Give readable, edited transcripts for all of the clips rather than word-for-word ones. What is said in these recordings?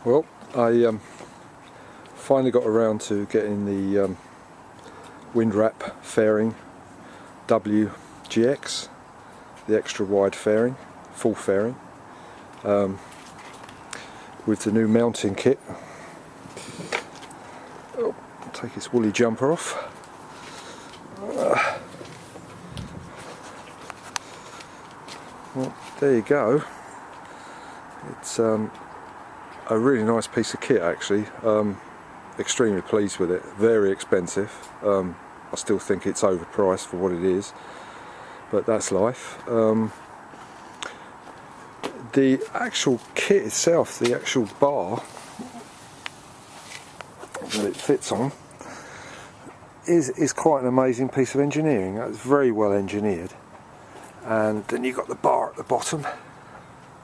Well, I finally got around to getting the WINDRAP fairing WGX, the extra wide fairing, full fairing, with the new mounting kit. Oh, take this woolly jumper off. Well, there you go. It's a really nice piece of kit actually. Extremely pleased with it. Very expensive. I still think it's overpriced for what it is, but that's life. The actual kit itself, the actual bar that it fits on, is quite an amazing piece of engineering. It's very well engineered. And then you've got the bar at the bottom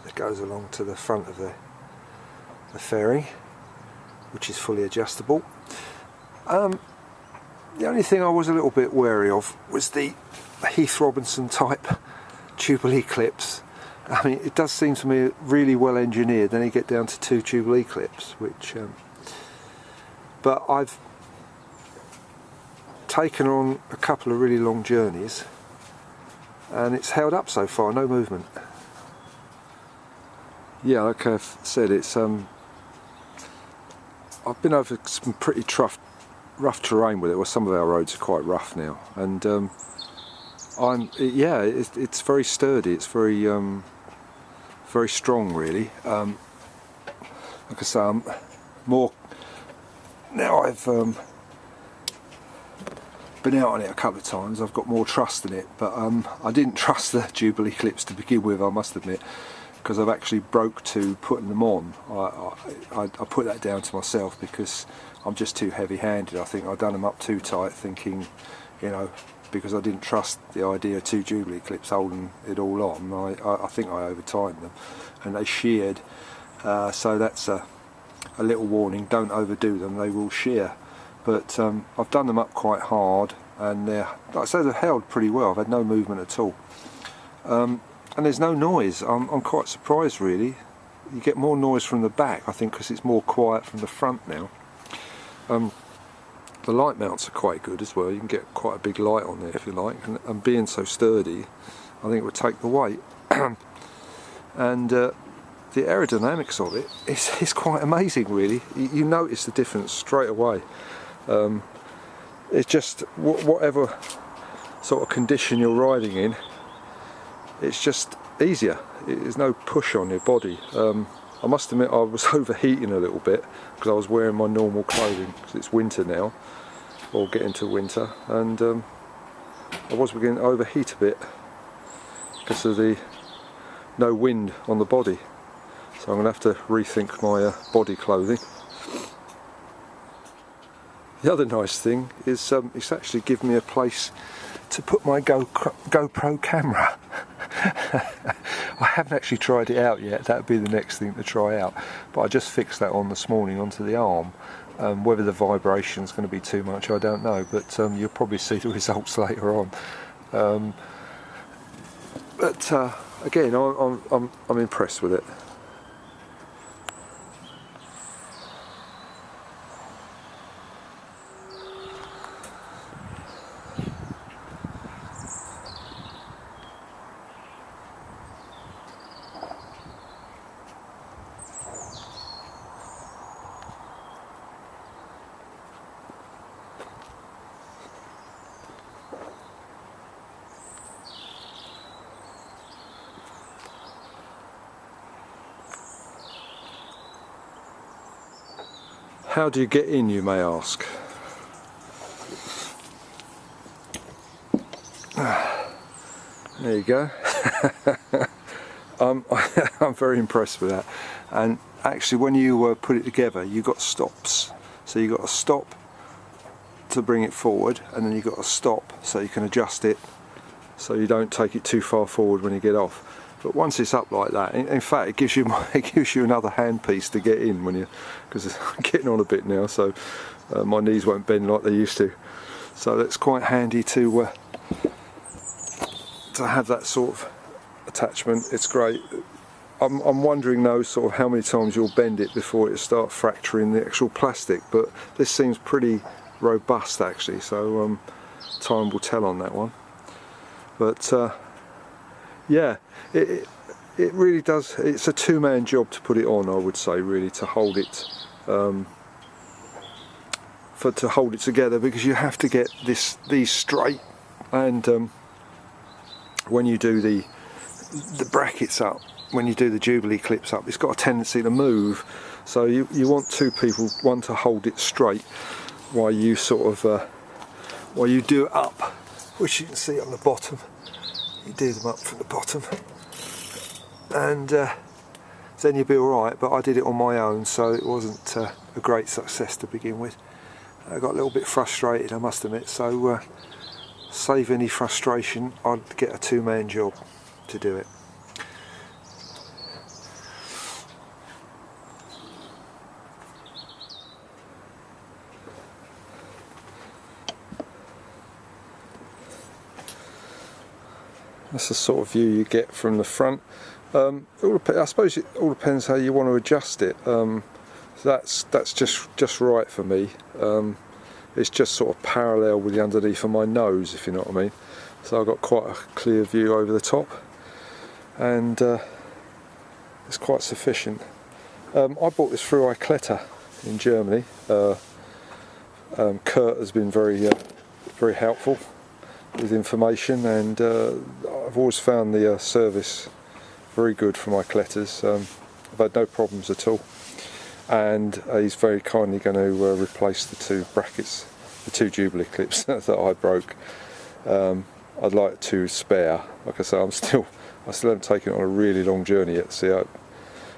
that goes along to the front of the fairing, which is fully adjustable. The only thing I was a little bit wary of was the Heath Robinson type Jubilee clips. I mean, it does seem to me really well engineered. Then you get down to 2 Jubilee clips, which but I've taken on a couple of really long journeys and it's held up so far, no movement. Yeah, like I've said, it's I've been over some pretty rough terrain with it. Well, some of our roads are quite rough now, and it's very sturdy. It's very very strong, really. Like I say, I'm more now. I've been out on it a couple of times. I've got more trust in it, but I didn't trust the Jubilee clips to begin with, I must admit, because I've actually broke to putting them on. I put that down to myself because I'm just too heavy-handed. I think I've done them up too tight, thinking, you know, because I didn't trust the idea of 2 Jubilee clips holding it all on. I think I over-tightened them and they sheared. So that's a little warning, don't overdo them, they will shear. But I've done them up quite hard, and they're, like I say, they've held pretty well. I've had no movement at all. And there's no noise. I'm quite surprised, really. You get more noise from the back, I think, because it's more quiet from the front now. The light mounts are quite good as well. You can get quite a big light on there if you like, and being so sturdy, I think it would take the weight. And the aerodynamics of it is quite amazing, really. You notice the difference straight away. It's just whatever sort of condition you're riding in, it's just easier. There's no push on your body. I must admit I was overheating a little bit because I was wearing my normal clothing because it's winter now, or getting to winter, and I was beginning to overheat a bit because of the no wind on the body. So I'm going to have to rethink my body clothing. The other nice thing is it's actually given me a place to put my GoPro camera. I haven't actually tried it out yet. That would be the next thing to try out. But I just fixed that on this morning onto the arm. Whether the vibration is going to be too much, I don't know. But you'll probably see the results later on. Again, I'm impressed with it. How do you get in, you may ask? There you go. I'm very impressed with that. And actually, when you put it together, you've got stops. So you've got to stop to bring it forward, and then you've got to stop so you can adjust it so you don't take it too far forward when you get off. But once it's up like that, in fact, it gives you another handpiece to get in when you, because I'm getting on a bit now, so my knees won't bend like they used to. So that's quite handy to have that sort of attachment. It's great. I'm wondering though sort of how many times you'll bend it before it starts fracturing the actual plastic, but this seems pretty robust actually, so time will tell on that one. But yeah, it really does, it's a two-man job to put it on, I would say, really, to hold it to hold it together, because you have to get these straight, and when you do the brackets up, when you do the Jubilee clips up, it's got a tendency to move, so you want two people, one to hold it straight while you sort of while you do it up, which you can see on the bottom. You do them up from the bottom, and then you'll be alright. But I did it on my own, so it wasn't a great success to begin with. I got a little bit frustrated, I must admit, so save any frustration, I'd get a two-man job to do it. That's the sort of view you get from the front. I suppose it all depends how you want to adjust it. That's just right for me. It's just sort of parallel with the underneath of my nose, if you know what I mean. So I've got quite a clear view over the top, and it's quite sufficient. I bought this through iCletter in Germany. Kurt has been very helpful with information, and I've always found the service very good from iCletters. I've had no problems at all, and he's very kindly going to replace the two brackets, the two Jubilee clips that I broke. I'd like to spare. Like I say, I still haven't taken it on a really long journey yet to see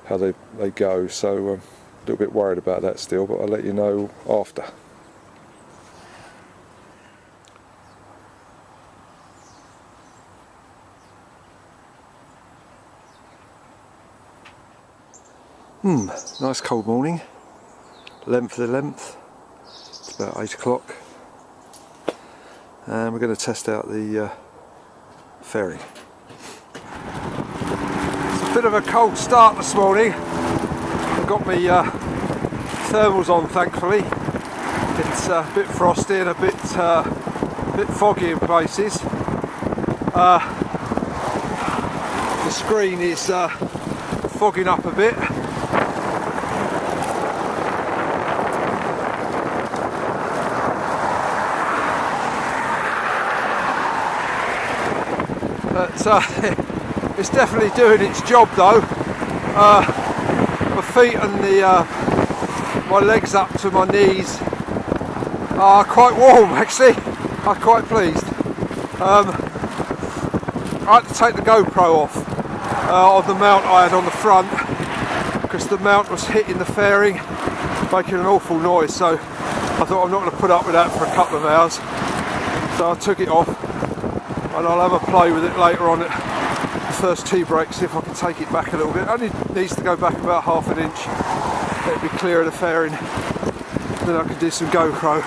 how they go, so a little bit worried about that still, but I'll let you know after. Nice cold morning, 11th of the 11th, it's about 8 o'clock, and we're going to test out the fairing. It's a bit of a cold start this morning. I've got my thermals on, thankfully. It's a bit frosty and a bit foggy in places. The screen is fogging up a bit. But it's definitely doing its job though. My feet and my legs up to my knees are quite warm actually. I'm quite pleased. I had to take the GoPro off on the mount I had on the front, because the mount was hitting the fairing, making an awful noise, so I thought I'm not going to put up with that for a couple of hours. So I took it off, and I'll have a play with it later on at the first tea break, see if I can take it back a little bit. It only needs to go back about ½ an inch. It'll be clear of the fairing. Then I can do some GoPro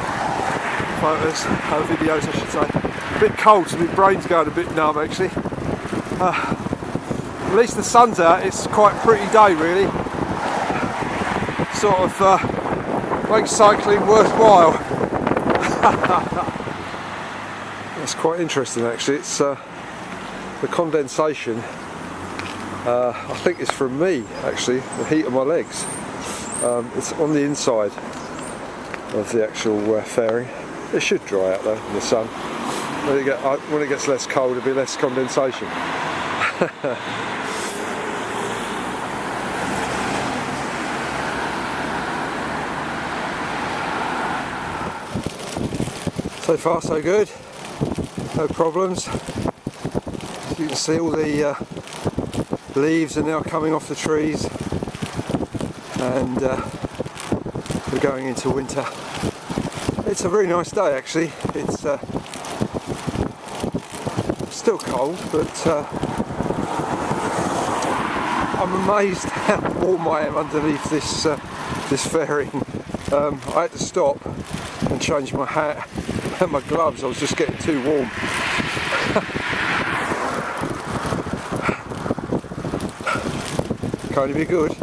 photos, videos I should say. A bit cold, so my brain's going a bit numb actually. At least the sun's out, it's quite a pretty day really. Sort of makes cycling worthwhile. It's quite interesting actually. It's the condensation, I think it's from me actually, the heat of my legs. It's on the inside of the actual fairing. It should dry out though in the sun. When it gets less cold, there'll be less condensation. So far so good. No problems. You can see all the leaves are now coming off the trees, and we're going into winter. It's a very nice day actually. It's still cold, but I'm amazed how warm I am underneath this fairing. I had to stop and change my hat and my gloves. I was just getting too warm. can only be good.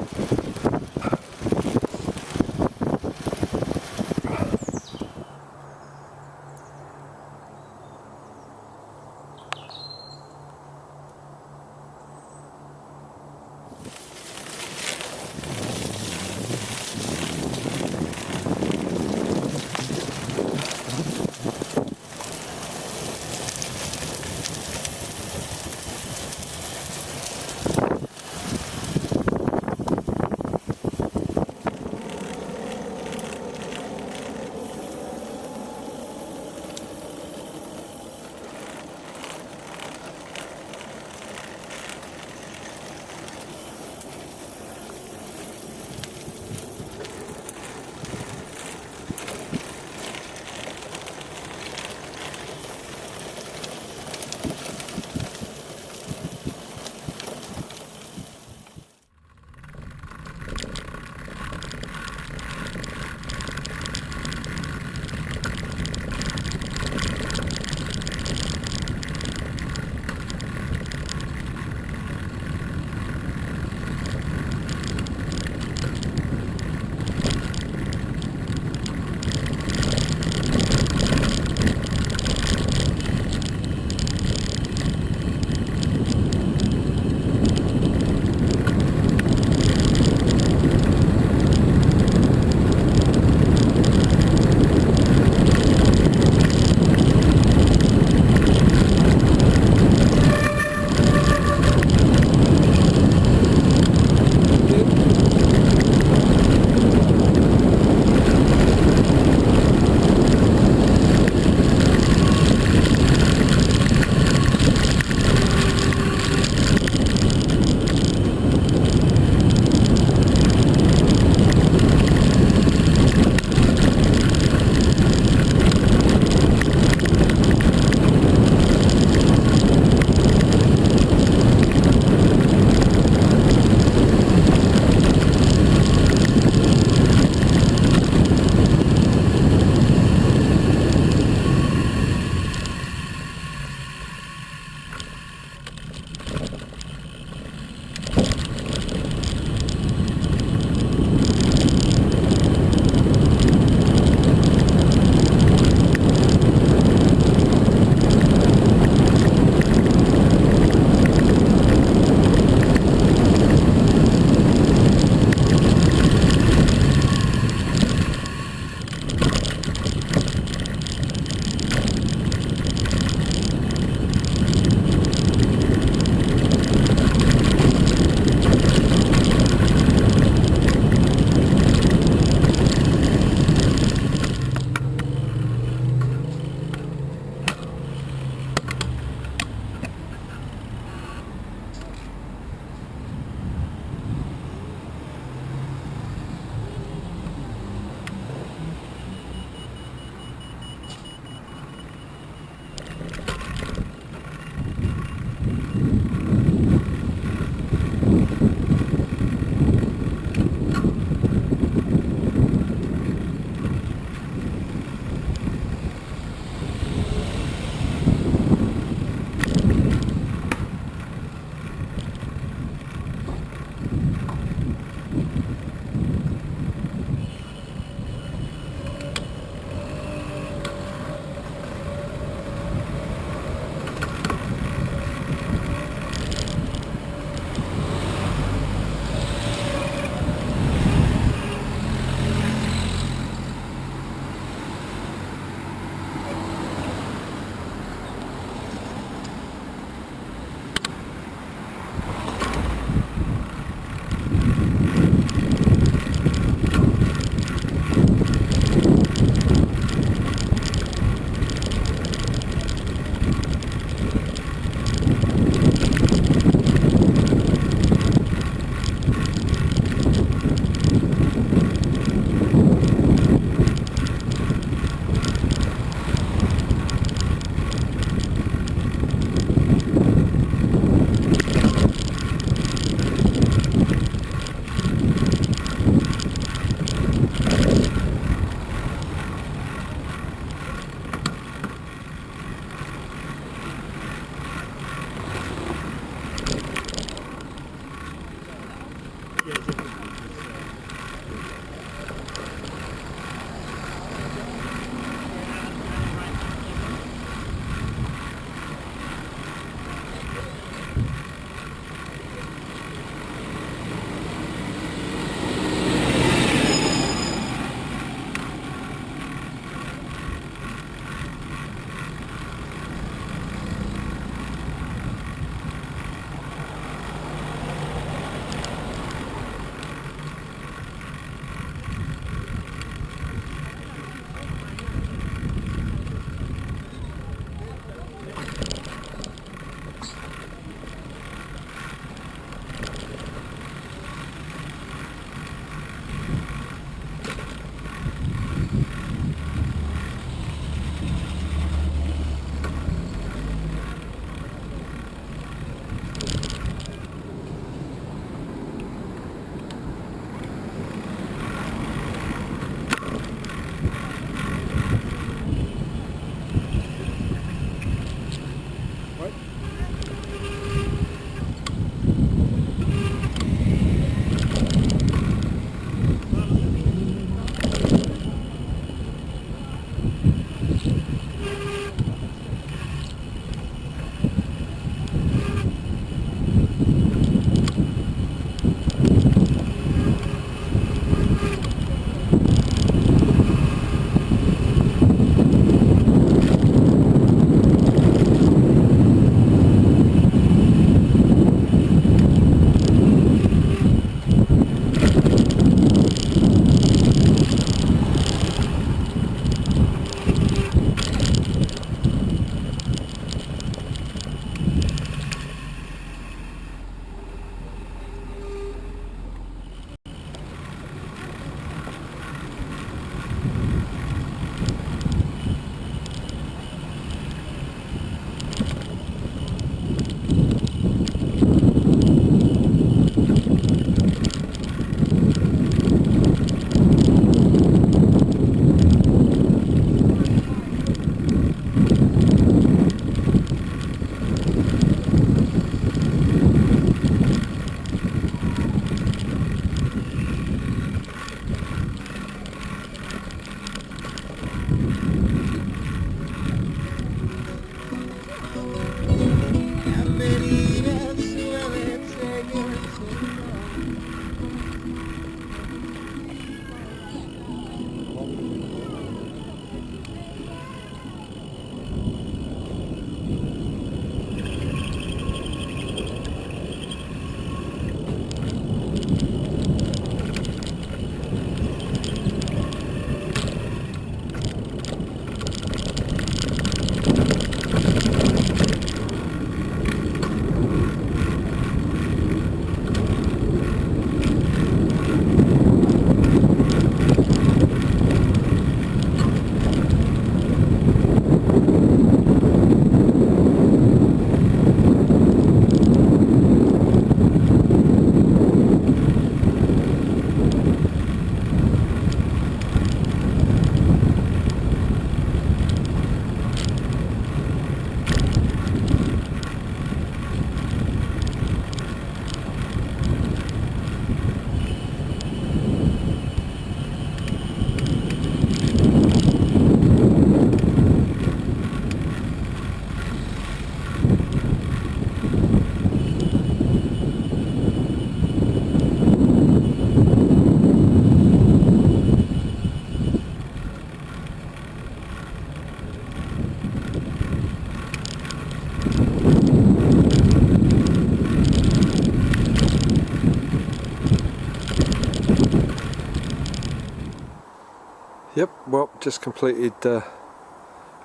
Yep, well, just completed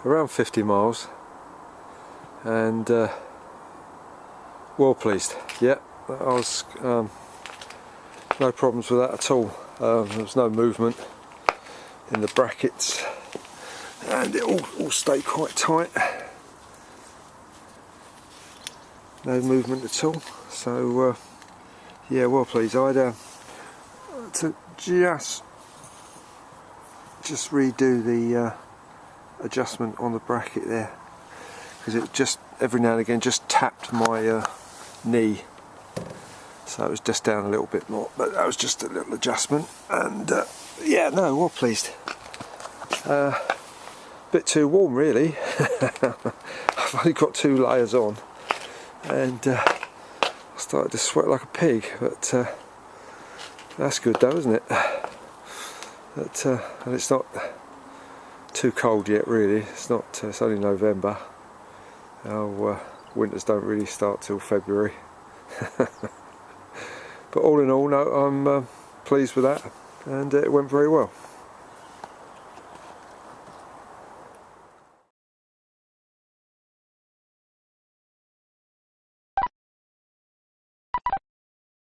around 50 miles and well pleased. Yeah, I was no problems with that at all. There was no movement in the brackets and it all stayed quite tight. No movement at all, so yeah, well pleased. I had to just redo the adjustment on the bracket there, because it just every now and again just tapped my knee, so it was just down a little bit more, but that was just a little adjustment. And yeah, no, well pleased. Bit too warm really. I've only got 2 layers on and I started to sweat like a pig, but that's good though, isn't it? But, and it's not too cold yet really. It's only November. Our winters don't really start till February. But all in all, no, I'm pleased with that, and it went very well.